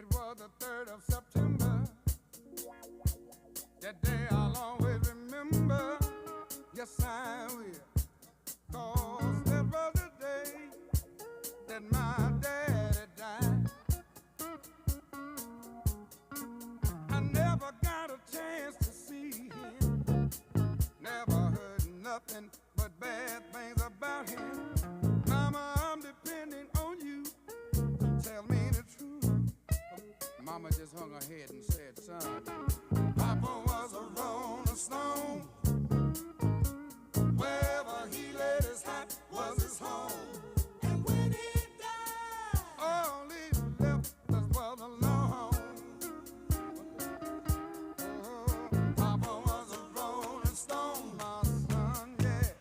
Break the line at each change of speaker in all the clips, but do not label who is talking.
It was the 3rd of September. That day I'll always remember. Yes, I will. 'Cause that was the day that my daddy died. I never got a chance to see him. Never heard nothing but bad things about him. Mama, I'm depending on you. Tell me the truth. Mama just hung her head and said, son, Papa was a rolling stone. Wherever he laid his hat was his home. And when he died, all he left us was alone. Oh, Papa was a rolling stone, my son, yeah.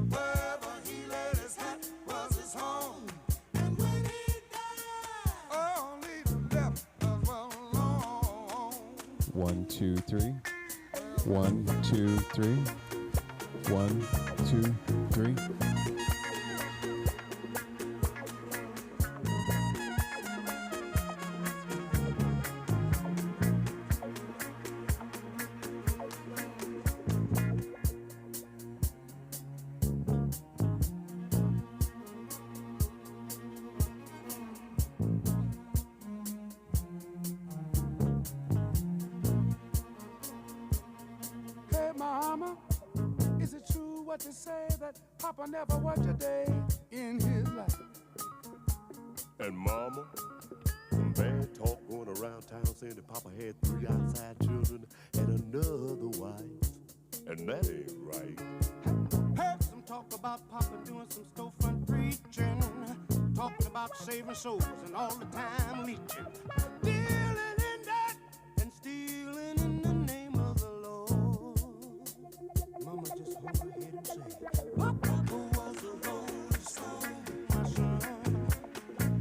Wherever he laid his hat was his home. And when he died, all he left us was alone.
1, 2, 3. 1, 2, 3. 1, 2, 3.
Hey, Mama, is it true what they say that Papa never worked a day in his life?
And Mama, some bad talk going around town saying that Papa had 3 outside children and another wife. And that ain't right.
Heard some talk about Papa doing some storefront preaching, talking about saving souls and all the time leeching, dealing in that and stealing in the name of the Lord. Mama just hung her head and said, Papa was a rolling stone, my son.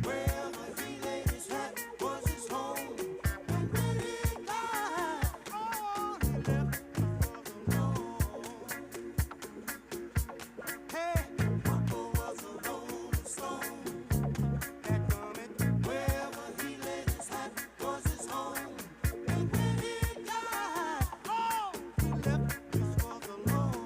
Wherever he laid his hat was his home. And when he died, all he left was alone. Hey, Papa was a rolling stone. That comment, wherever he laid his hat was his home. And when he died, all he left was alone.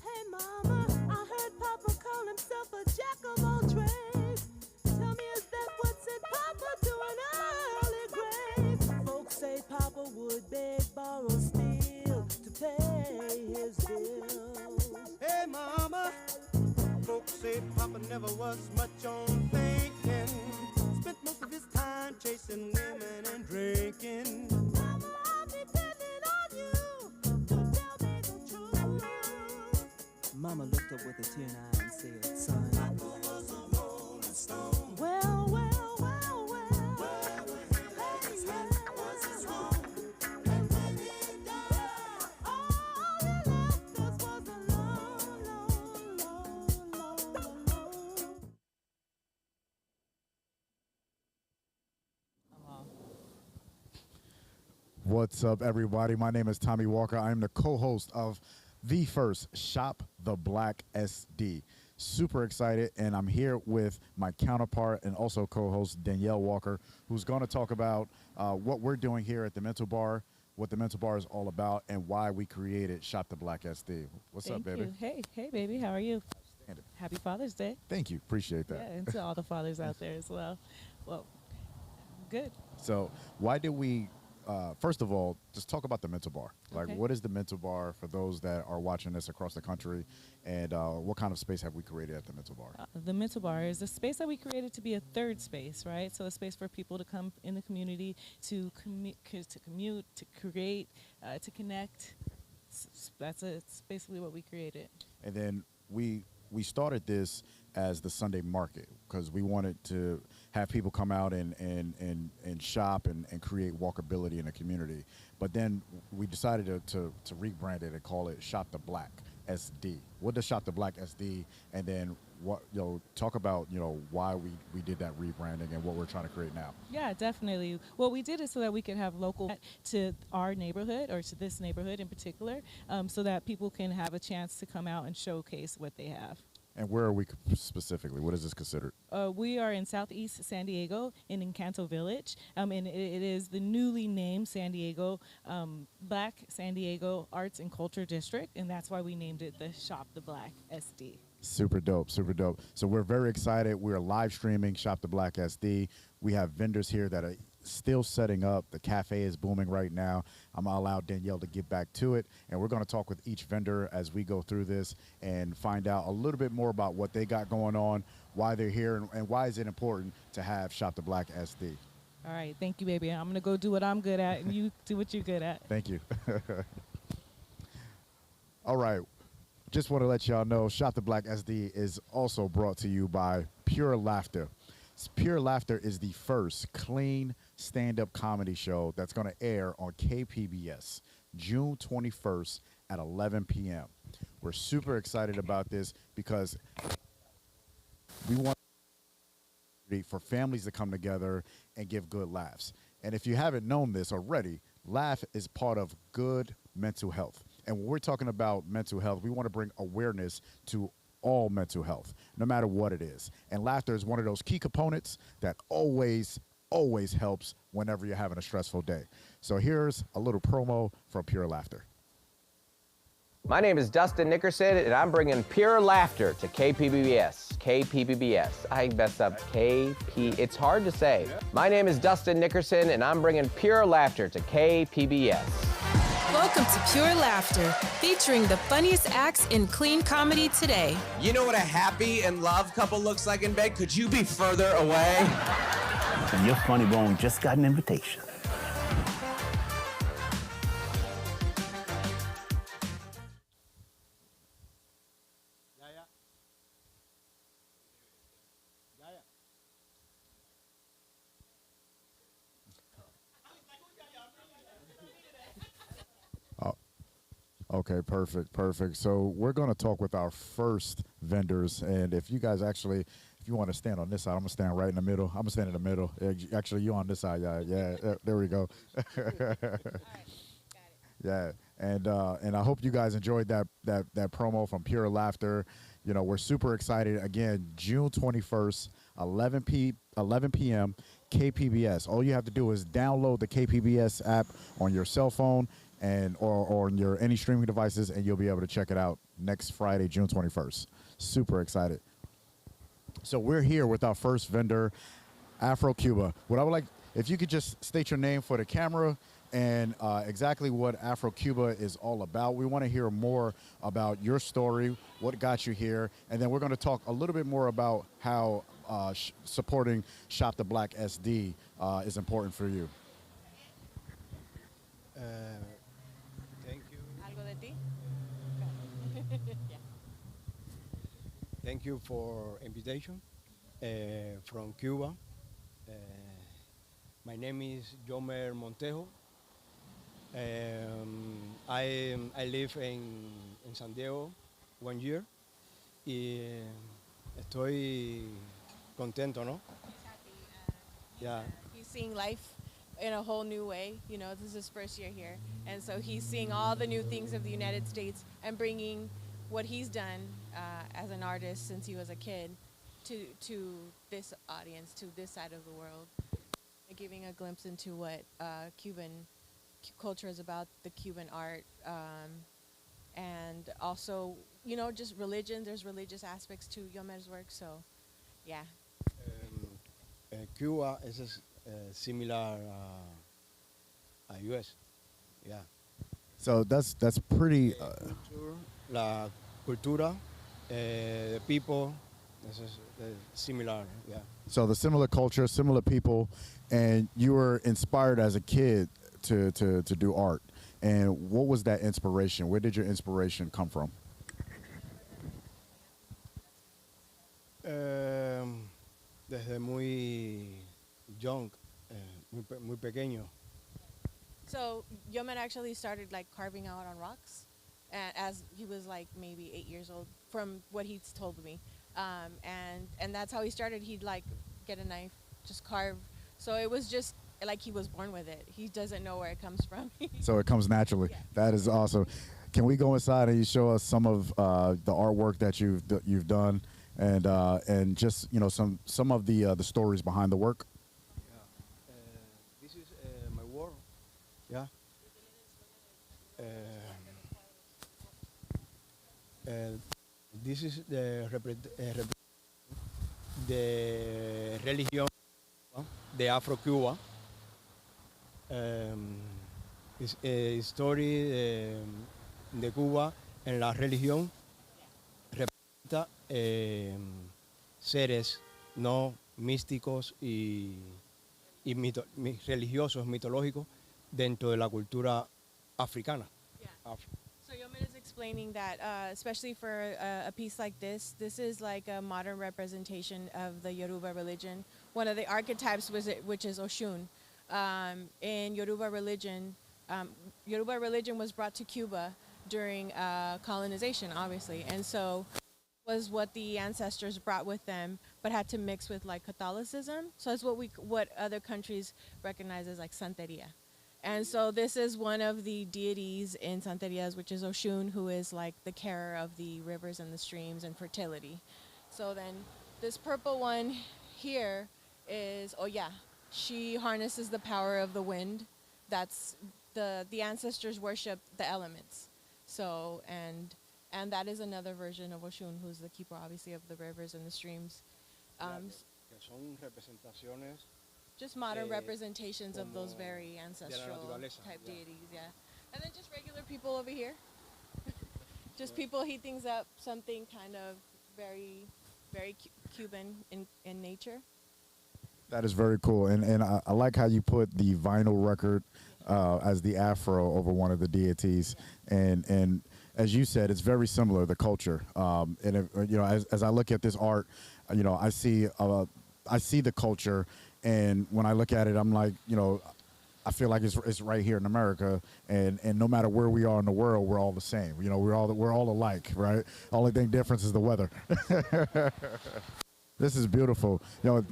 Hey mama, I heard Papa call himself a jack of all trades. Tell me, is that what sent Papa to an early grave? Folks say Papa would beg, borrow, steal to pay his bills.
Hey, Mama, folks say Papa never was much on thinking. Spent most of his time chasing women and drinking.
Mama, I'm depending on you to tell me the truth.
Mama looked up with a tear in her eye and said, son,
Well, well, well, well. Hey, yeah. And when he died, all he left us was alone, alone.
What's up, everybody? My name is Tommy Walker. I am the co-host of the first Shop The BLAC SD. Super excited, and I'm here with my counterpart and also co-host Danielle Walker, who's going to talk about what we're doing here at the Mental Bar, what the Mental Bar is all about, and why we created Shop The BLAC SD. What's up, baby?
Thank you. Hey, baby, how are you?
Outstanding.
Happy Father's Day.
Thank you. Appreciate that.
Yeah, and to all the fathers out there as well. Well, good.
So why did we, first of all, just talk about the Mental Bar. Like,
Okay.
what is the Mental Bar for those that are watching this across the country, and what kind of space have we created at the Mental Bar?
The Mental Bar is a space that we created to be a third space, right? So a space for people to come in the community to commute, to create, to connect. It's basically what we created.
And then we we started this as the Sunday market because we wanted to have people come out and shop and create walkability in the community. But then we decided to rebrand it and call it Shop The BLAC SD. What does Shop The BLAC SD? And then what, talk about, why we did that rebranding and what we're trying to create now.
Yeah, definitely. What we did is so that we could have local to our neighborhood, or to this neighborhood in particular, so that people can have a chance to come out and showcase what they have.
And where are we specifically? What is this considered?
We are in Southeast San Diego in Encanto Village, and it is the newly named San Diego Black San Diego Arts and Culture District, and that's why we named it the Shop The BLAC SD.
Super dope, super dope. So we're very excited. We're live streaming Shop The BLAC SD. We have vendors here that are still setting up. The cafe is booming right now. I'm going to allow Danielle to get back to it, and we're going to talk with each vendor as we go through this and find out a little bit more about what they got going on, why they're here, and why is it important to have Shop The BLAC SD.
All right, thank you, baby. I'm going to go do what I'm good at, and you do what you're good at.
Thank you. All right. Just want to let y'all know, Shop The BLAC SD is also brought to you by Pure Laughter. Pure Laughter is the first clean stand-up comedy show that's going to air on KPBS June 21st at 11 p.m. We're super excited about this because we want for families to come together and give good laughs. And if you haven't known this already, laugh is part of good mental health. And when we're talking about mental health, we want to bring awareness to all mental health, no matter what it is. And laughter is one of those key components that always helps whenever you're having a stressful day. So here's a little promo from Pure Laughter.
My name is Dustin Nickerson, and I'm bringing pure laughter to KPBS. KPBS. I messed up. KP. It's hard to say. My name is Dustin Nickerson, and I'm bringing pure laughter to KPBS.
Welcome to Pure Laughter, featuring the funniest acts in clean comedy today.
You know what a happy and love couple looks like in bed? Could you be further away?
And your funny bone just got an invitation.
Okay, perfect. So we're going to talk with our first vendors, and if you guys actually, if you want to stand on this side, I'm going to stand right in the middle. I'm going to stand in the middle. Actually, you on this side, yeah, there we go.
All right, got it.
Yeah, and I hope you guys enjoyed that promo from Pure Laughter. We're super excited. Again, June 21st, 11 p.m., KPBS. All you have to do is download the KPBS app on your cell phone or on your any streaming devices, and you'll be able to check it out next Friday, June 21st. Super excited. So we're here with our first vendor, Afro Cuba. What I would like, if you could just state your name for the camera and exactly what Afro Cuba is all about. We want to hear more about your story, what got you here, and then we're going to talk a little bit more about how supporting Shop The BLAC SD is important for you.
Thank you.
Algo de ti?
Thank you for invitation from Cuba. My name is Yomer Montejo. I live in San Diego 1 year y estoy contento, ¿no?
He's happy.
Yeah.
He's seeing life in a whole new way. This is his first year here. And so he's seeing all the new things of the United States and bringing what he's done as an artist since he was a kid to this audience, to this side of the world. Giving a glimpse into what Cuban culture is about, the Cuban art, and also, just religion. There's religious aspects to Yomer's work, so yeah.
Cuba is similar U.S. Yeah.
So that's pretty.
La cultura, the people, this is similar. Yeah.
So the similar culture, similar people, and you were inspired as a kid to do art. And what was that inspiration? Where did your inspiration come from?
Desde muy young, muy pequeño.
So Yomer actually started like carving out on rocks, as he was like maybe 8 years old, from what he's told me, and that's how he started. He'd like get a knife, just carve. So it was just like he was born with it. He doesn't know where it comes from.
So it comes naturally.
Yeah.
That is awesome. Can we go inside and you show us some of the artwork that you've done, and just some of the stories behind the work?
Yeah. This is my work. Yeah. This is the religion de Afro-Cuba. Es story de Cuba en la religión. Representa seres no místicos y religiosos, mitológicos dentro de la cultura africana.
Yeah. So Yomer is explaining that, especially for a piece like this is like a modern representation of the Yoruba religion. One of the archetypes which is Oshun. In Yoruba religion was brought to Cuba during colonization, obviously, and so was what the ancestors brought with them, but had to mix with like Catholicism. So that's what other countries recognize as like Santeria. And so this is one of the deities in Santerias, which is Oshun, who is like the carer of the rivers and the streams and fertility. So then this purple one here is Oya. She harnesses the power of the wind. That's the ancestors worship the elements. So and that is another version of Oshun, who's the keeper obviously of the rivers and the streams.
Que son representaciones
Just modern representations of those very ancestral type
yeah.
deities, yeah. And then just regular people over here. Just people heat things up, something kind of very, very Cuban in nature.
That is very cool, and I like how you put the vinyl record as the afro over one of the deities, and as you said, it's very similar, the culture. And as I look at this art, I see the culture. And when I look at it, I'm like, I feel like it's right here in America, and no matter where we are in the world, we're all the same. We're all alike, right? Only thing difference is the weather. This is beautiful.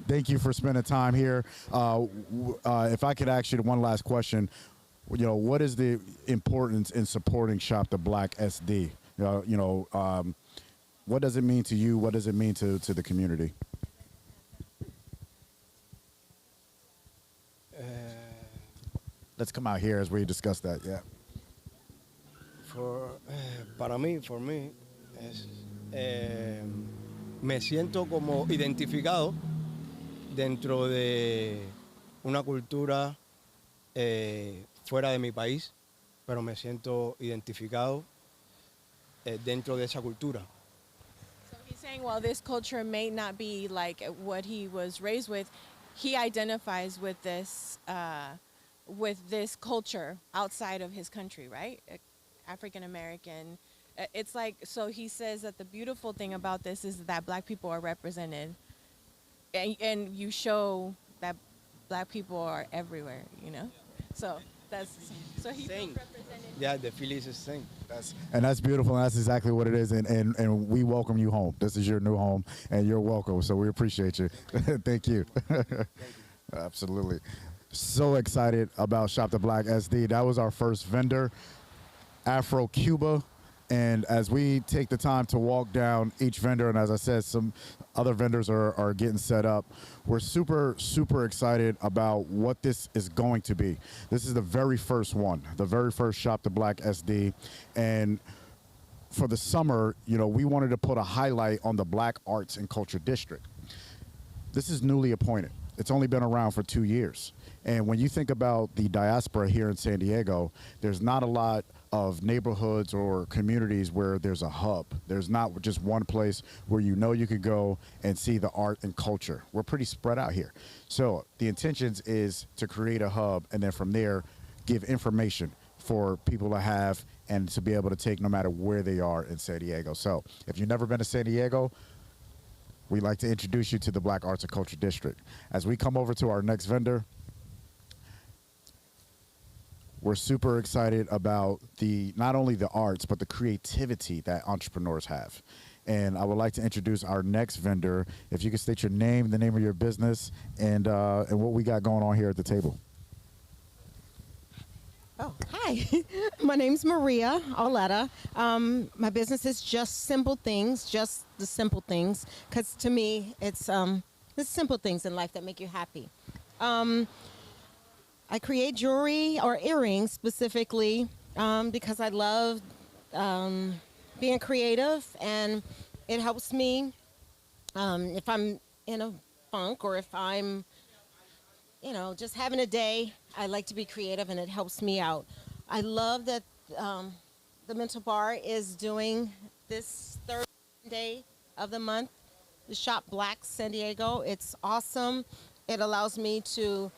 Thank you for spending time here. If I could ask you one last question, what is the importance in supporting Shop The BLAC SD? What does it mean to you? What does it mean to the community? Let's come out here as we discuss that. Yeah.
For me, me siento como identificado dentro de una cultura fuera de mi país, pero me siento identificado dentro de esa cultura.
So he's saying while this culture may not be like what he was raised with, he identifies with this culture outside of his country, right? African American. It's like, so he says that the beautiful thing about this is that Black people are represented, and you show that Black people are everywhere, So he feels represented.
Yeah, the feeling is the same.
That's beautiful, and that's exactly what it is, and we welcome you home. This is your new home, and you're welcome, so we appreciate you. Thank you. Thank you. Absolutely. So excited about Shop The BLAC SD. That was our first vendor, Afro Cuba. And as we take the time to walk down each vendor, and as I said, some other vendors are getting set up, we're super, super excited about what this is going to be. This is the very first one, the very first Shop The BLAC SD. And for the summer, we wanted to put a highlight on the Black Arts and Culture District. This is newly appointed. It's only been around for 2 years. And when you think about the diaspora here in San Diego, there's not a lot of neighborhoods or communities where there's a hub. There's not just one place where you could go and see the art and culture. We're pretty spread out here. So the intentions is to create a hub, and then from there, give information for people to have and to be able to take no matter where they are in San Diego. So if you've never been to San Diego, we'd like to introduce you to the Black Arts and Culture District. As we come over to our next vendor, we're super excited about not only the arts, but the creativity that entrepreneurs have. And I would like to introduce our next vendor. If you could state your name, the name of your business, and what we got going on here at the table.
Oh, hi. My name's Maria Auletta. My business is Just Simple Things, just the simple things, because to me, it's the simple things in life that make you happy. I create jewelry or earrings specifically because I love being creative, and it helps me if I'm in a funk or if I'm just having a day. I like to be creative, and it helps me out. I love that the Mental Bar is doing this third day of the month, the Shop Black San Diego. It's awesome. It allows me to,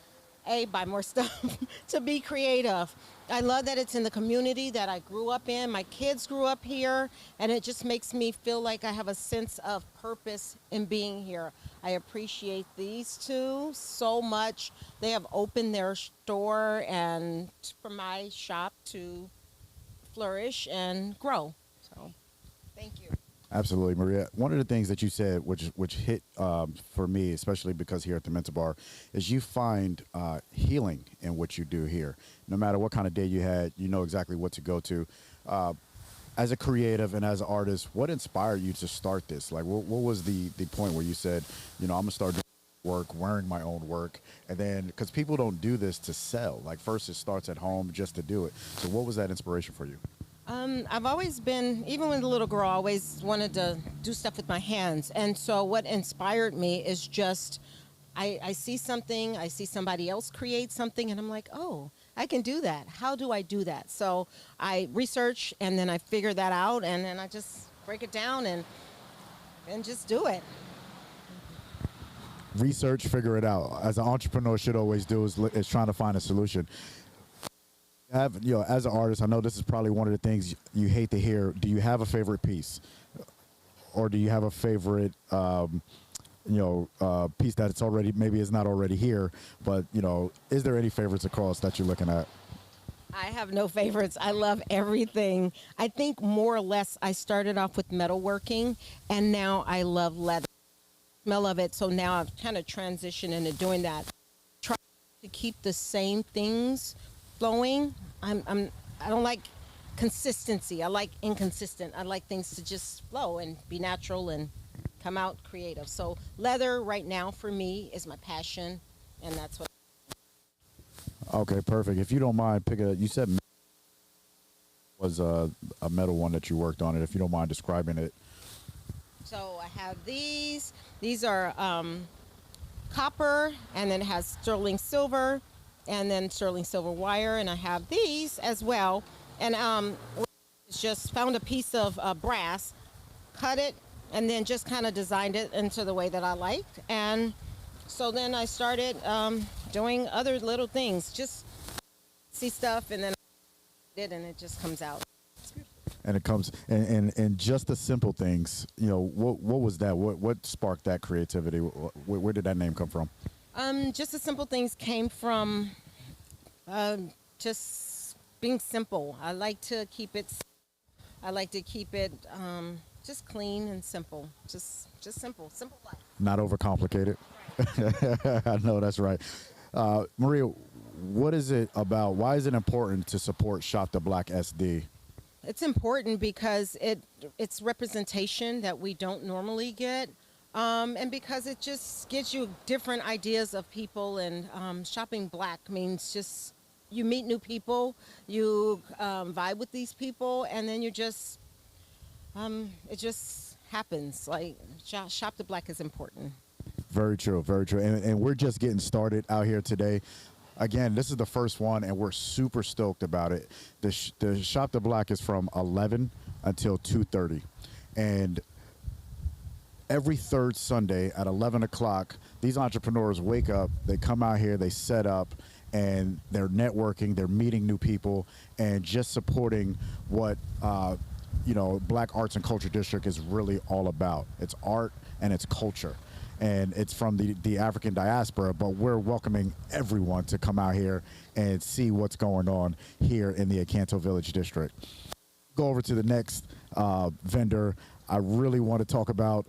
buy more stuff, to be creative. I love that it's in the community that I grew up in. My kids grew up here, and it just makes me feel like I have a sense of purpose in being here. I appreciate these two so much. They have opened their store and for my shop to flourish and grow. So, thank you.
Absolutely, Maria. One of the things that you said, which hit for me, especially because here at the Mental Bar, is you find healing in what you do here. No matter what kind of day you had, you know exactly what to go to. As a creative and as an artist, what inspired you to start this? Like, what was the point where you said, I'm going to start doing work, wearing my own work, and then, because people don't do this to sell. Like, first it starts at home just to do it. So what was that inspiration for you?
I've always been, even when a little girl, I always wanted to do stuff with my hands. And so what inspired me is just, I see something, I see somebody else create something, and I'm like, oh, I can do that. How do I do that? So I research, and then I figure that out, and then I just break it down and just do it.
Research, figure it out. As an entrepreneur should always do is trying to find a solution. As an artist, I know this is probably one of the things you hate to hear. Do you have a favorite piece, or do you have a favorite, piece that it's already, maybe it's not already here, but is there any favorites across that you're looking at?
I have no favorites. I love everything. I think more or less I started off with metalworking, and now I love leather. Smell of it. So now I've kind of transitioned into doing that. Try to keep the same things flowing. I don't like consistency. I like inconsistent. I like things to just flow and be natural and come out creative. So leather right now for me is my passion, and that's what.
Okay, perfect. If you don't mind, you said was a metal one that you worked on it. If you don't mind describing it.
So I have these. These are copper, and then it has sterling silver, and then sterling silver wire, and I have these as well. And just found a piece of brass, cut it, and then just kind of designed it into the way that I liked. And so then I started doing other little things, just see stuff, and then and it just comes out.
And it comes, and just the simple things, what was that? What sparked that creativity? Where did that name come from?
Just the simple things came from just being simple. I like to keep it just clean and simple. Just simple life.
Not overcomplicated. Right. I know that's right. Maria, what is it about? Why is it important to support Shop The BLAC SD?
It's important because it's representation that we don't normally get, and because it just gives you different ideas of people. And shopping black means just you meet new people, you vibe with these people, and then you just it just happens. Like Shop The BLAC is important.
Very true, very true. And we're just getting started out here today. Again, this is the first one, and we're super stoked about it. The Shop The BLAC is from 11 until 2:30. And every third Sunday at 11 o'clock, these entrepreneurs wake up, they come out here, they set up, and they're networking, they're meeting new people, and just supporting what Black Arts and Culture District is really all about. It's art and it's culture. And it's from the African diaspora, but we're welcoming everyone to come out here and see what's going on here in the Acanto Village District. Go over to the next vendor. I really want to talk about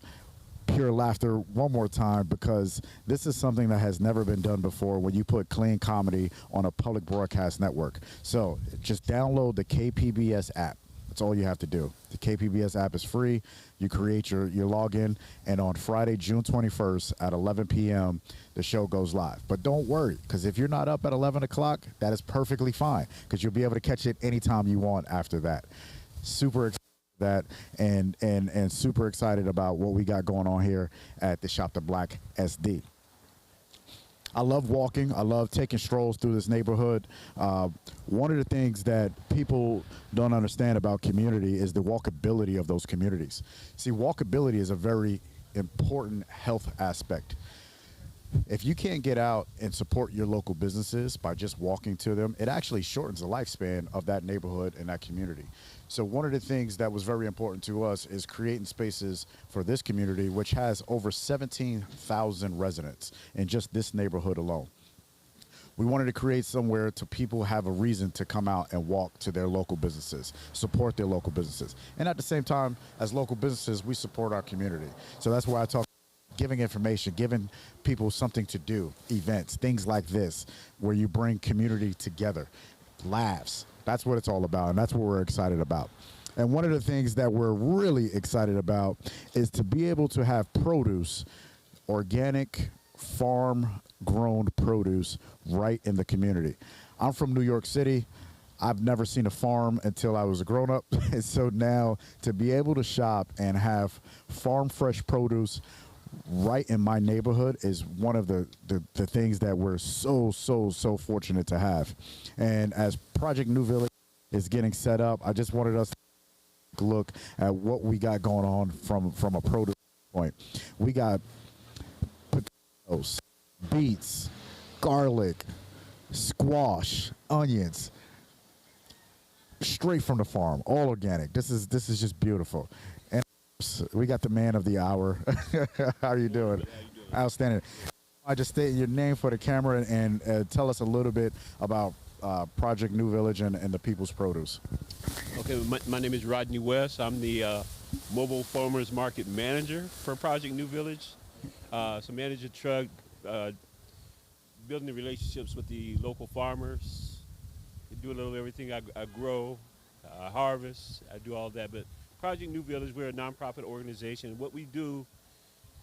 Pure Laughter one more time, because this is something that has never been done before when you put clean comedy on a public broadcast network. So just download the KPBS app. That's all you have to do. The KPBS app is free. You create your login, and on Friday, June 21st at 11 p.m., the show goes live. But don't worry, because if you're not up at 11 o'clock, that is perfectly fine, because you'll be able to catch it anytime you want after that. Super excited about that, and super excited about what we got going on here at the Shop The BLAC SD. I love walking. I love taking strolls through this neighborhood. One of the things that people don't understand about community is the walkability of those communities. See, walkability is a very important health aspect. If you can't get out and support your local businesses by just walking to them, it actually shortens the lifespan of that neighborhood and that community. So one of the things that was very important to us is creating spaces for this community, which has over 17,000 residents in just this neighborhood alone. We wanted to create somewhere to people have a reason to come out and walk to their local businesses, support their local businesses. And at the same time, as local businesses, we support our community. So that's why I talk giving information, giving people something to do, events, things like this, where you bring community together, laughs. That's what it's all about, and that's what we're excited about. And one of the things that we're really excited about is to be able to have produce, organic, farm-grown produce right in the community. I'm from New York City. I've never seen a farm until I was a grown-up. And so now to be able to shop and have farm fresh produce right in my neighborhood is one of the things that we're so fortunate to have. And as Project New Village is getting set up, I just wanted us to look at what we got going on from a produce point. We got potatoes, beets, garlic, squash, onions, straight from the farm, all organic. This is just beautiful. And we got the man of the hour. How are you doing? Outstanding. I just state your name for the camera and tell us a little bit about Project New Village and the People's Produce.
Okay, my name is Rodney West. I'm the Mobile Farmers Market Manager for Project New Village. So manage a truck, building the relationships with the local farmers. I do a little everything. I grow, I harvest, I do all that. But Project New Village, we're a nonprofit organization. What we do,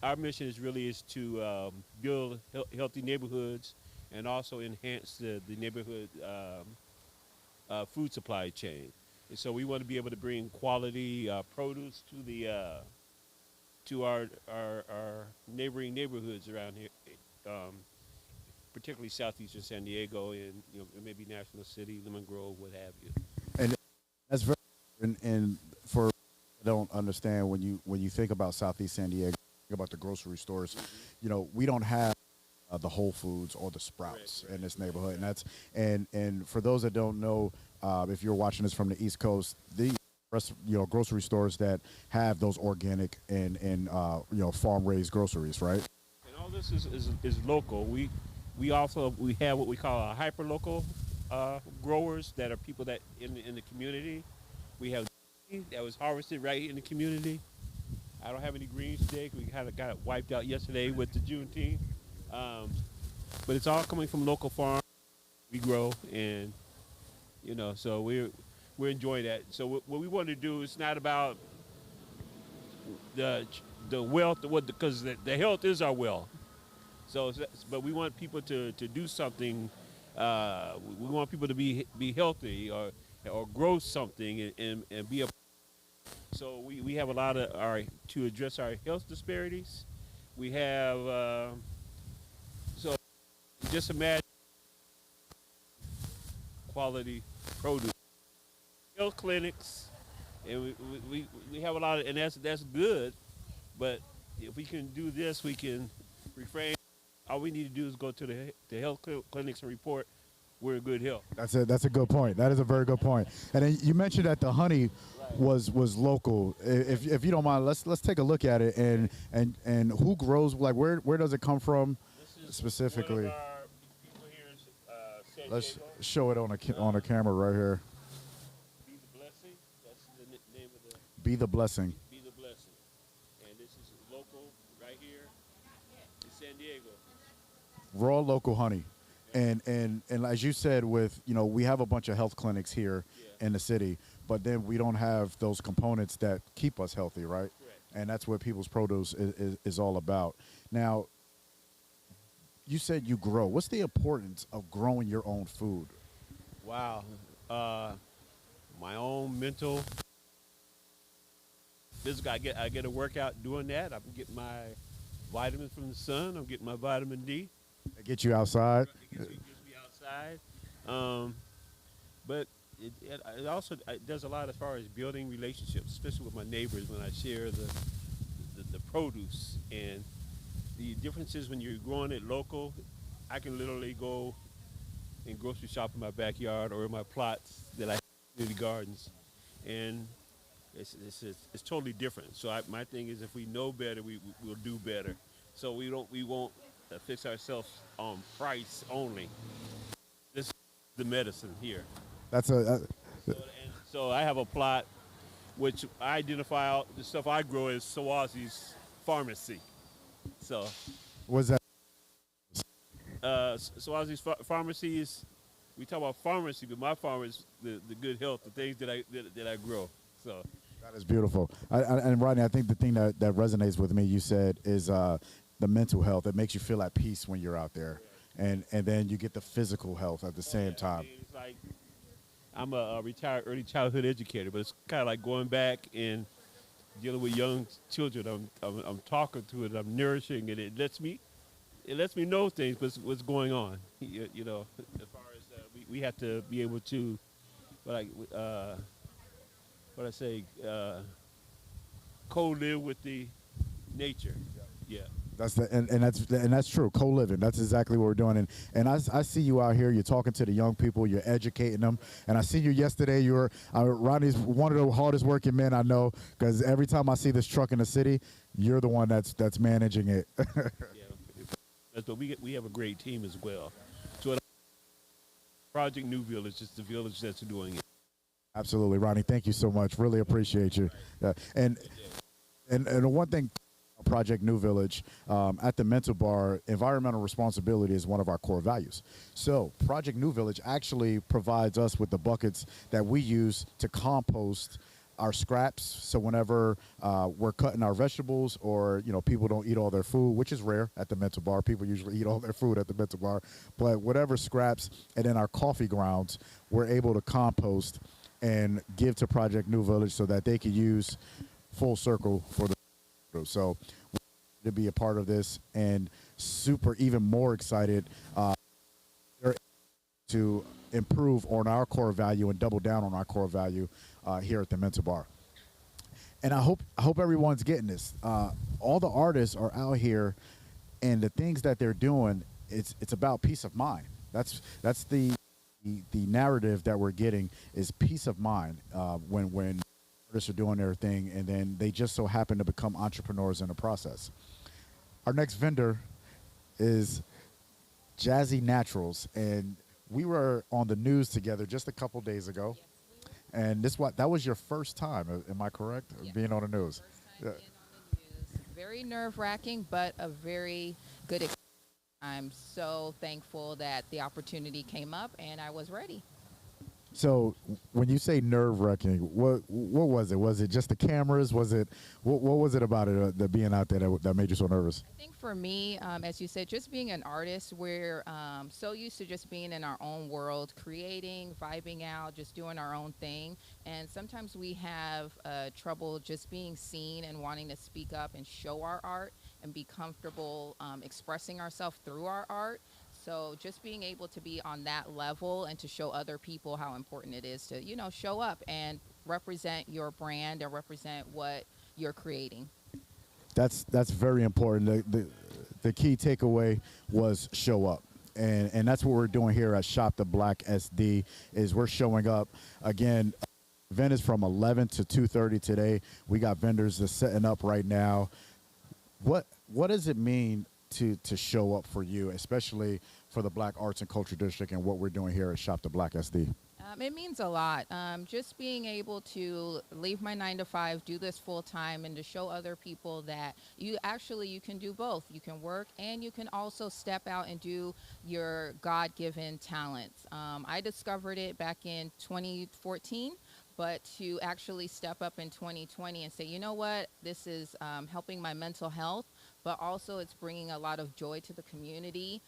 our mission is to build healthy neighborhoods and also enhance the neighborhood food supply chain. And so we want to be able to bring quality produce to our neighboring neighborhoods around here, particularly southeastern San Diego and maybe National City, Lemon Grove, what have you.
And that's very and for don't understand when you think about Southeast San Diego, think about the grocery stores, we don't have the Whole Foods or the Sprouts in this neighborhood, and that's and for those that don't know, if you're watching this from the East Coast, the grocery stores that have those organic and farm raised groceries, right?
And all this is local. We have what we call a hyper local growers that are people that in the community. We have that was harvested right in the community. I don't have any greens today. We kind of got it wiped out yesterday with the Juneteenth. But it's all coming from local farms. We grow, and so we're enjoying that. So what we want to do is not about the wealth, because the health is our wealth. So, but we want people to do something. We want people to be healthy or grow something and be a. So we have a lot to address our health disparities. We have so just imagine quality produce, health clinics, and we have a lot of, and that's good. But if we can do this, we can refrain. All we need to do is go to the health clinics and report we're in good health.
That's a good point. That is a very good point. And then you mentioned that the honey was local. If you don't mind, let's take a look at it and who grows, like where does it come from specifically? Let's show it on a camera right here.
Be the Blessing. That's the name of the.
Be the Blessing.
Be the Blessing. And this is local right here in San Diego.
Raw local honey. And as you said, with we have a bunch of health clinics here in the city, but then we don't have those components that keep us healthy, right?
Correct.
And that's what People's Produce is all about. Now, you said you grow. What's the importance of growing your own food?
Wow. My own mental, physical. I get a workout doing that. I'm getting my vitamins from the sun. I'm getting my vitamin D.
It gets you outside.
It gets me outside. But it also does a lot as far as building relationships, especially with my neighbors when I share the produce. And the differences when you're growing it local, I can literally go and grocery shop in my backyard or in my plots that I have in the gardens, and it's totally different. So my thing is, if we know better, we'll do better. So we won't fix ourselves on price only. This is the medicine here.
That's
So I have a plot which I identify out the stuff I grow as Swazi's pharmacy. So
what's that?
Swazi's pharmacy is, we talk about pharmacy, but my farm is the good health, the things that I grow. So
that is beautiful. And Rodney, I think the thing that resonates with me, you said, is the mental health. It makes you feel at peace when you're out there, and then you get the physical health at the same time.
I mean, it's like, I'm a retired early childhood educator, but it's kind of like going back and dealing with young children. I'm talking to it, I'm nourishing it. It lets me know things, what's going on. You know, as far as we have to be able to, co-live with the nature. Yeah.
That's true. Co-living. That's exactly what we're doing. And I see you out here. You're talking to the young people. You're educating them. And I see you yesterday. Rodney's one of the hardest working men I know, because every time I see this truck in the city, you're the one that's managing it.
But we have a great team as well. So Project New Village is the village that's doing it.
Absolutely, Ronnie. Thank you so much. Really appreciate you. And one thing, Project New Village, at the Mental Bar, environmental responsibility is one of our core values. So Project New Village actually provides us with the buckets that we use to compost our scraps. So whenever we're cutting our vegetables, or people don't eat all their food, which is rare at the Mental Bar. People usually eat all their food at the Mental Bar. But whatever scraps, and then our coffee grounds, we're able to compost and give to Project New Village so that they can use full circle for the. So to be a part of this, and even more excited to improve on our core value and double down on our core value here at the Mental Bar. And I hope everyone's getting this. All the artists are out here, and the things that they're doing, it's about peace of mind. That's the narrative that we're getting, is peace of mind when artists are doing their thing, and then they just so happen to become entrepreneurs in the process. Our next vendor is Jazzie Naturals, and we were on the news together just a couple days ago. And that was your first time, am I correct?
Yes.
Being on the news.
First time being on the news. Very nerve-wracking, but a very good experience. I'm so thankful that the opportunity came up and I was ready.
So when you say nerve-wracking, what was it? Was it just the cameras? What was it about it, that being out there that made you so nervous?
I think for me, as you said, just being an artist, we're so used to just being in our own world, creating, vibing out, just doing our own thing. And sometimes we have trouble just being seen and wanting to speak up and show our art and be comfortable expressing ourselves through our art. So just being able to be on that level and to show other people how important it is to, show up and represent your brand and represent what you're creating.
That's very important. The key takeaway was show up. and that's what we're doing here at Shop The BLAC SD. Is we're showing up again. Event is from 11 to 2:30 today. We got vendors that's setting up right now. What does it mean to show up for you, especially for the Black Arts and Culture District and what we're doing here at Shop The BLAC SD?
It means a lot. Just being able to leave my 9 to 5, do this full time, and to show other people that you can do both. You can work and you can also step out and do your God-given talents. I discovered it back in 2014, but to actually step up in 2020 and say, you know what, this is helping my mental health, but also it's bringing a lot of joy to the community,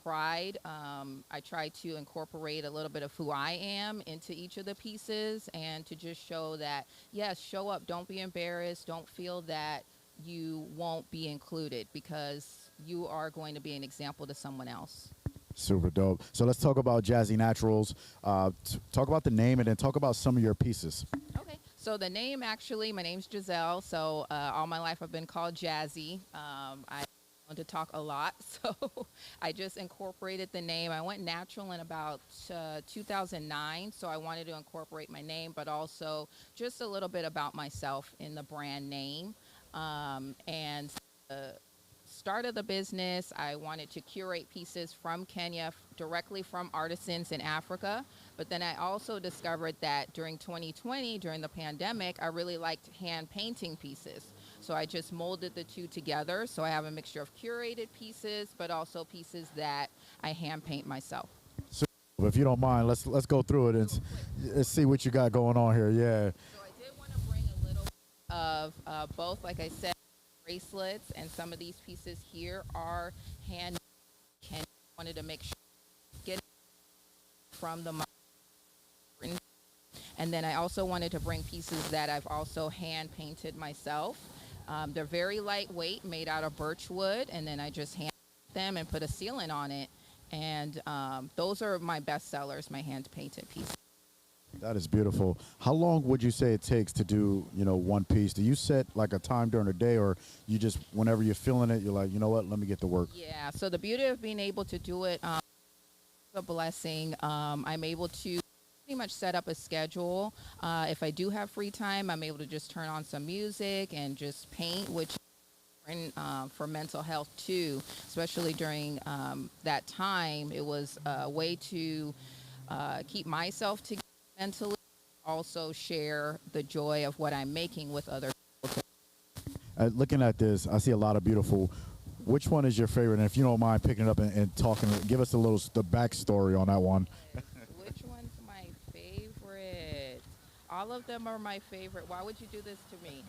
pride. I try to incorporate a little bit of who I am into each of the pieces, and to just show that, yes, show up, don't be embarrassed, don't feel that you won't be included, because you are going to be an example to someone else.
Super dope. So let's talk about Jazzie Naturals. Talk about the name and then talk about some of your pieces.
Okay. So the name, actually, my name's Giselle. So all my life I've been called Jazzie. I want to talk a lot, so I just incorporated the name. I went natural in about 2009, so I wanted to incorporate my name, but also just a little bit about myself in the brand name. And start of the business, I wanted to curate pieces from Kenya, directly from artisans in Africa. But then I also discovered that during 2020, during the pandemic, I really liked hand painting pieces. So I just molded the two together. So I have a mixture of curated pieces, but also pieces that I hand paint myself.
So if you don't mind, let's go through it and let's see what you got going on here. Yeah.
So I did want to bring a little of both, like I said, bracelets, and some of these pieces here are hand. I wanted to make sure get from the. And then I also wanted to bring pieces that I've also hand painted myself. They're very lightweight, made out of birch wood, and then I just hand them and put a sealant on it. And those are my best sellers, my hand painted pieces.
That is beautiful. How long would you say it takes to do, one piece? Do you set like a time during the day, or you just, whenever you're feeling it, you're like, you know what, let me get to work?
Yeah, so the beauty of being able to do it is a blessing. I'm able to pretty much set up a schedule. If I do have free time, I'm able to just turn on some music and just paint, which is for mental health too, especially during that time. It was a way to keep myself together mentally, also share the joy of what I'm making with other people.
Looking at this, I see a lot of beautiful. Which one is your favorite? And if you don't mind picking it up and talking, give us the backstory on that one.
Which one's my favorite? All of them are my favorite. Why would you do this to me?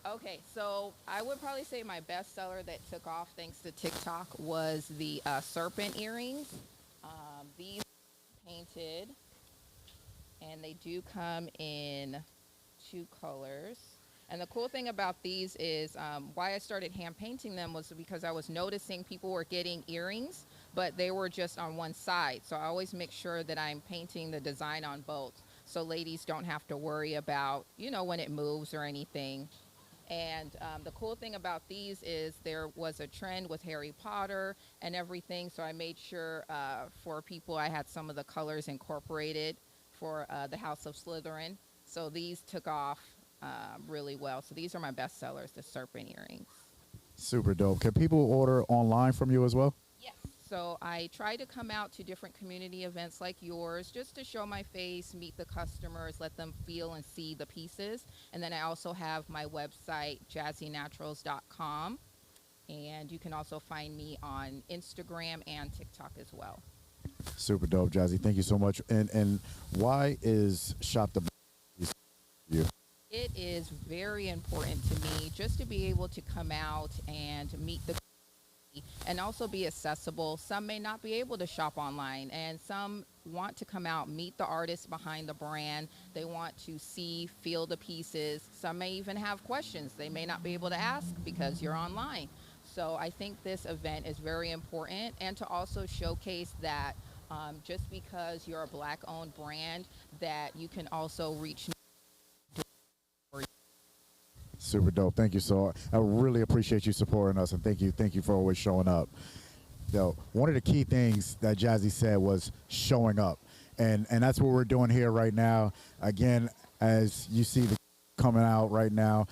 Okay, so I would probably say my best seller that took off thanks to TikTok was the serpent earrings. These are painted, and they do come in 2 colors. And the cool thing about these is why I started hand painting them was because I was noticing people were getting earrings, but they were just on one side. So I always make sure that I'm painting the design on both, so ladies don't have to worry about, when it moves or anything. And the cool thing about these is there was a trend with Harry Potter and everything, so I made sure for people I had some of the colors incorporated for the House of Slytherin. So these took off really well. So these are my best sellers, the serpent earrings.
Super dope. Can people order online from you as well?
Yes. So I try to come out to different community events like yours just to show my face, meet the customers, let them feel and see the pieces. And then I also have my website, jazzienaturals.com. And you can also find me on Instagram and TikTok as well.
Super dope, Jazzie. Thank you so much. And why is Shop The BLAC you?
It is very important to me just to be able to come out and meet the community and also be accessible. Some may not be able to shop online, and some want to come out, meet the artists behind the brand. They want to see, feel the pieces. Some may even have questions they may not be able to ask because you're online. So I think this event is very important, and to also showcase that just because you're a Black-owned brand, that you can also reach.
Super dope. Thank you. So I really appreciate you supporting us, and thank you for always showing up. one of the key things that Jazzie said was showing up. And that's what we're doing here right now. Again, as you see the coming out right now,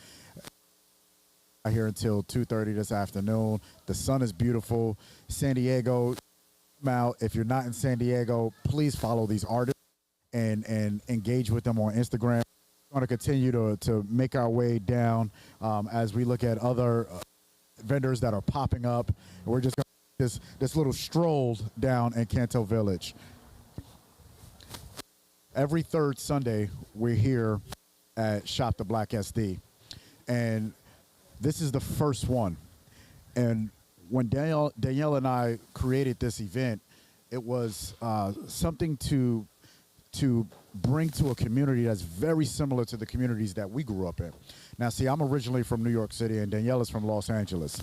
here until 2:30 this afternoon. The sun is beautiful. San Diego, come out. If you're not in San Diego, please follow these artists and engage with them on Instagram. We're going to continue to make our way down as we look at other vendors that are popping up. We're just going to this little stroll down in Canto Village. Every third Sunday, we're here at Shop The BLAC SD. And this is the first one. And when Danielle and I created this event, it was something to bring to a community that's very similar to the communities that we grew up in. Now, see, I'm originally from New York City, and Danielle is from Los Angeles.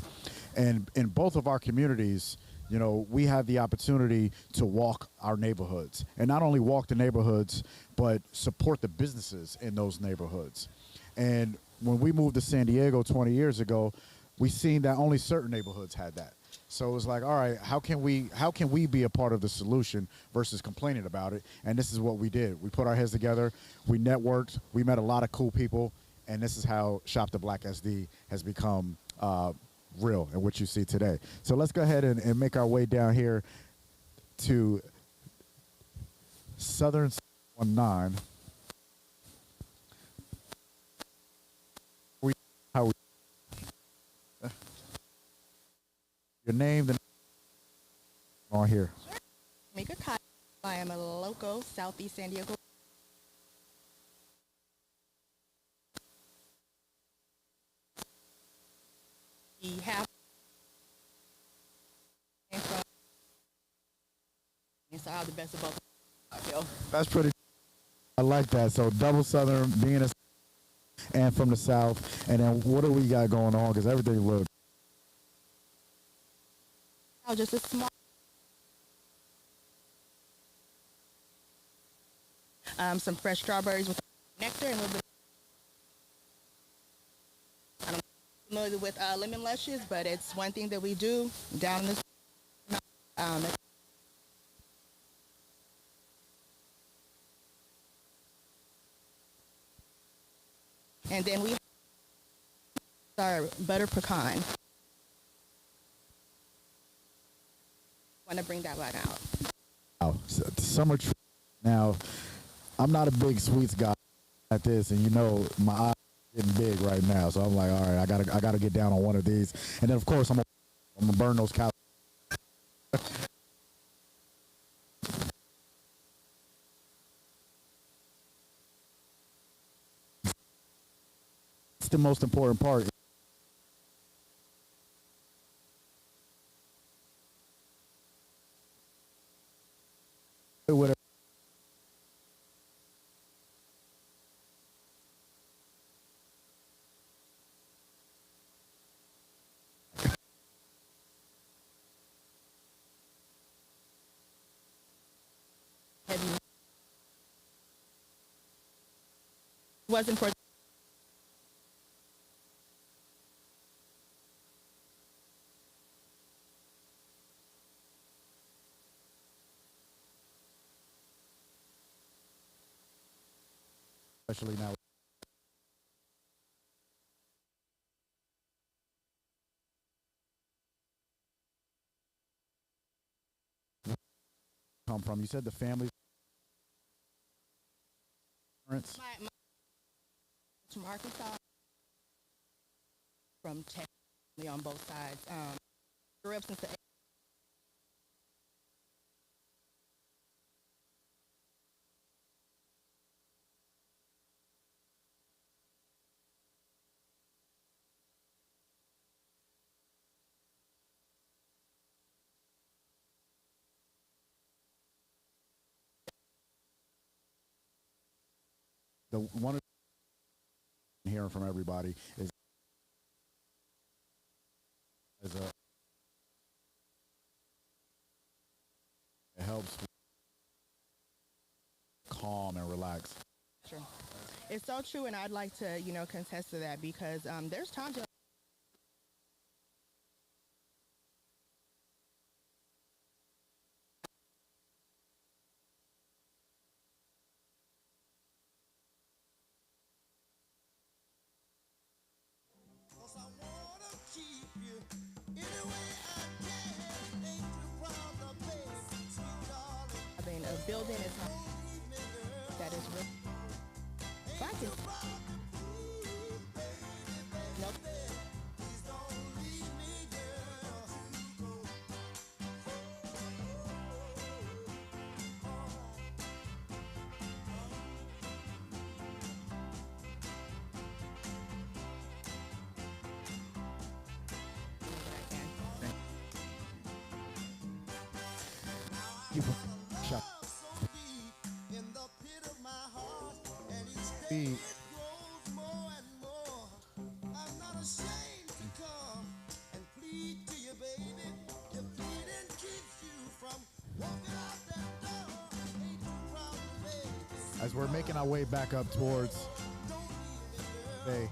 And in both of our communities, you know, we have the opportunity to walk our neighborhoods. And not only walk the neighborhoods, but support the businesses in those neighborhoods. And when we moved to San Diego 20 years ago, we seen that only certain neighborhoods had that. So it was like, all right, how can we be a part of the solution versus complaining about it? And this is what we did. We put our heads together, we networked, we met a lot of cool people, and this is how Shop The BLAC SD has become real and what you see today. So let's go ahead and make our way down here to Southern 19. Your name on here.
Mika Kai. I am a local Southeast San Diego. We have and so I have the best of both. I feel.
That's pretty. I like that. So double Southern, being a and from the South, and then what do we got going on? Because everything looks.
Oh, just a small. Some fresh strawberries with nectar and a little bit. I'm not familiar with lemon luscious, but it's one thing that we do down in this. And then we have our butter pecan. Want to bring that one out.
Wow, summer. Now, I'm not a big sweets guy at this, and you know my eyes are getting big right now, so I'm like, all right, I gotta get down on one of these, and then of course I'm gonna burn those calories. It's the most important part. Whatever.
Wasn't for
especially now. Come from? You said the family. Parents.
From Arkansas, from Texas, on both sides. Grew up since the
The one hearing from everybody is it helps calm and relax.
Sure. It's so true, and I'd like to, contest to that because there's times building is that is real. Focus. Nope.
Shop. Be as we're making our way back up towards hey,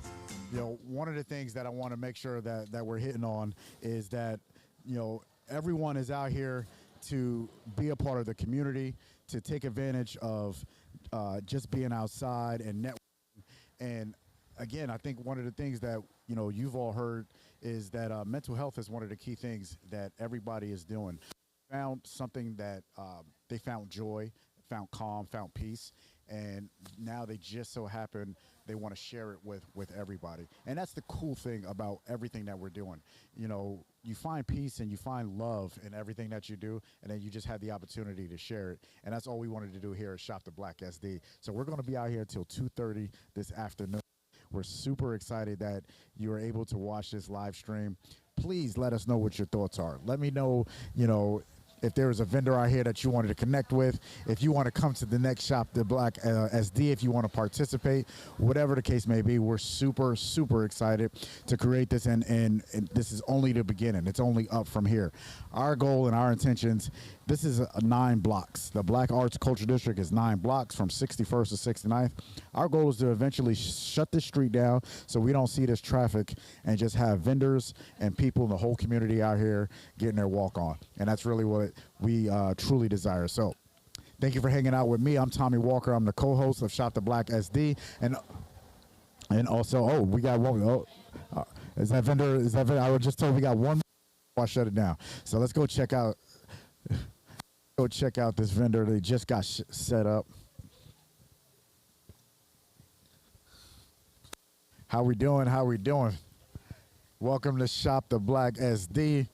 you know, one of the things that I want to make sure that we're hitting on is that, you know, everyone is out here to be a part of the community, to take advantage of just being outside and networking. And again, I think one of the things that, you know, you've all heard is that mental health is one of the key things that everybody is doing. Found something that they found joy, found calm, found peace, and now they just so happen they want to share it with everybody. And that's the cool thing about everything that we're doing. You know, you find peace and you find love in everything that you do, and then you just have the opportunity to share it. And that's all we wanted to do here at Shop The BLAC SD. So we're going to be out here till 2:30 this afternoon. We're super excited that you are able to watch this live stream. Please let us know what your thoughts are. Let me know, you know, if there is a vendor out here that you wanted to connect with, if you want to come to the next Shop The BLAC SD, if you want to participate, whatever the case may be, we're super, super excited to create this, and this is only the beginning. It's only up from here. Our goal and our intentions, this is 9 blocks. The Black Arts Culture District is 9 blocks from 61st to 69th. Our goal is to eventually shut this street down so we don't see this traffic and just have vendors and people in the whole community out here getting their walk on. And that's really what we truly desire. So thank you for hanging out with me. I'm Tommy Walker. I'm the co-host of Shop The BLAC SD. And also, oh, we got one. Oh, is that vendor? I was just told we got one. I shut it down. So let's go check out. Go check out this vendor. They just got set up. How we doing? How we doing? Welcome to Shop The BLAC SD.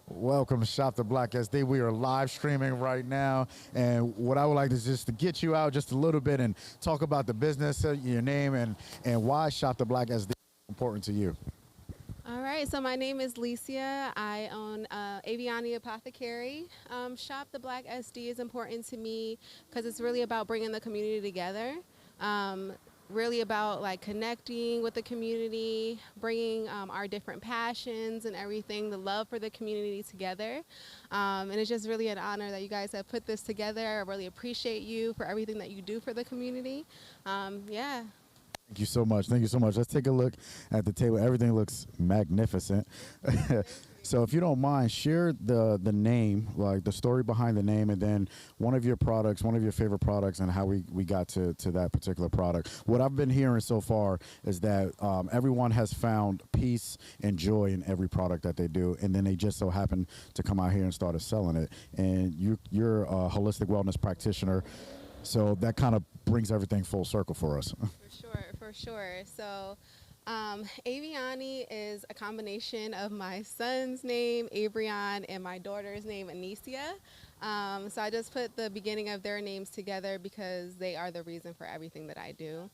Welcome to Shop The BLAC SD. We are live streaming right now, and what I would like is just to get you out just a little bit and talk about the business, your name, and why Shop The BLAC SD is important to you.
All right, so my name is Licia. I own Aveaniapothecary. Shop The BLAC SD is important to me because it's really about bringing the community together. Really about like connecting with the community, bringing our different passions and everything, the love for the community together. And it's just really an honor that you guys have put this together. I really appreciate you for everything that you do for the community. Yeah.
Thank you so much. Thank you so much. Let's take a look at the table. Everything looks magnificent. So if you don't mind, share the name, like the story behind the name, and then one of your products, one of your favorite products, and how we got to that particular product. What I've been hearing so far is that everyone has found peace and joy in every product that they do, and then they just so happen to come out here and started selling it. And you're a holistic wellness practitioner, so that kind of brings everything full circle for us.
For sure. So Aveani is a combination of my son's name, Abrion, and my daughter's name, Anicia. So I just put the beginning of their names together because they are the reason for everything that I do.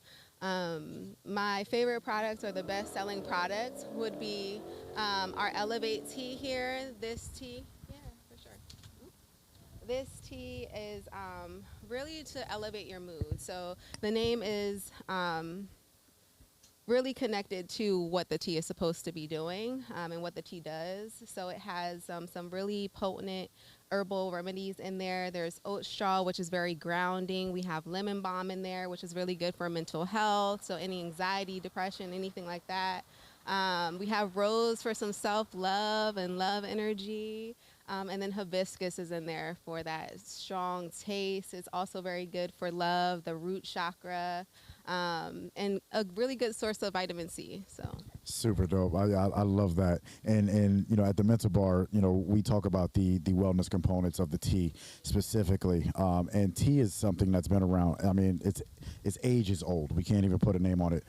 My favorite products, or the best-selling products, would be our Elevate tea here. This tea, yeah, for sure. This tea is really to elevate your mood. So the name is really connected to what the tea is supposed to be doing and what the tea does. So it has some really potent herbal remedies in there. There's oat straw, which is very grounding. We have lemon balm in there, which is really good for mental health. So any anxiety, depression, anything like that. We have rose for some self-love and love energy. And then hibiscus is in there for that strong taste. It's also very good for love, the root chakra. and a really good source of vitamin C. So.
Super dope. I love that. And you know, at the Mental Bar, you know, we talk about the wellness components of the tea specifically. And tea is something that's been around. I mean, it's ages old. We can't even put a name on it.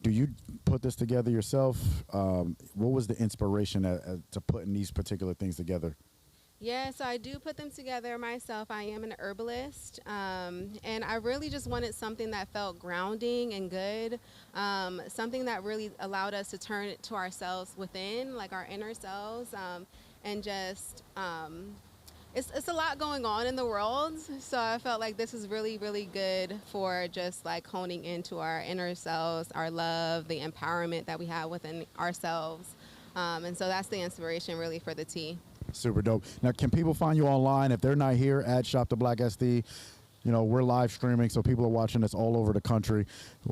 Do you put this together yourself? What was the inspiration to putting these particular things together?
Yeah, so I do put them together myself. I am an herbalist, and I really just wanted something that felt grounding and good, something that really allowed us to turn it to ourselves within, like our inner selves, and just, it's a lot going on in the world, so I felt like this is really, really good for just like honing into our inner selves, our love, the empowerment that we have within ourselves, and so that's the inspiration really for the tea.
Super dope. Now, can people find you online if they're not here at Shop The BLAC SD? You know, we're live streaming, so people are watching us all over the country.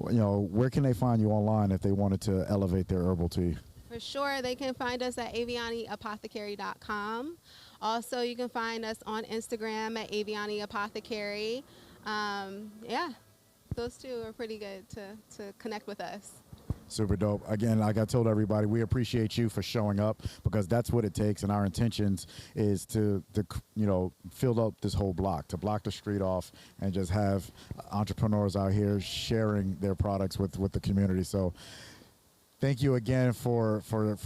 You know, where can they find you online if they wanted to elevate their herbal tea?
For sure, they can find us at aveaniapothecary.com. Also, you can find us on Instagram at aveaniapothecary. Yeah, those two are pretty good to connect with us.
Super dope. Again, like I told everybody, we appreciate you for showing up because that's what it takes. And our intentions is to you know, fill up this whole block, to block the street off and just have entrepreneurs out here sharing their products with the community. So thank you again for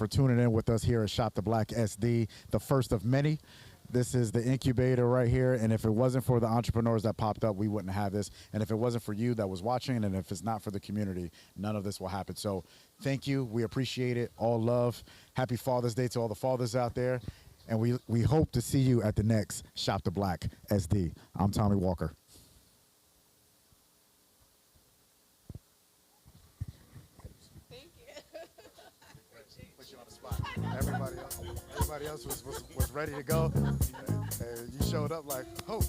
tuning in with us here at Shop The BLAC SD, the first of many. This is the incubator right here, and if it wasn't for the entrepreneurs that popped up, we wouldn't have this. And if it wasn't for you that was watching, and if it's not for the community, none of this will happen. So thank you. We appreciate it. All love. Happy Father's Day to all the fathers out there. And we hope to see you at the next Shop The BLAC SD. I'm Tommy Walker. Everybody else was ready to go, and you showed up like, oh.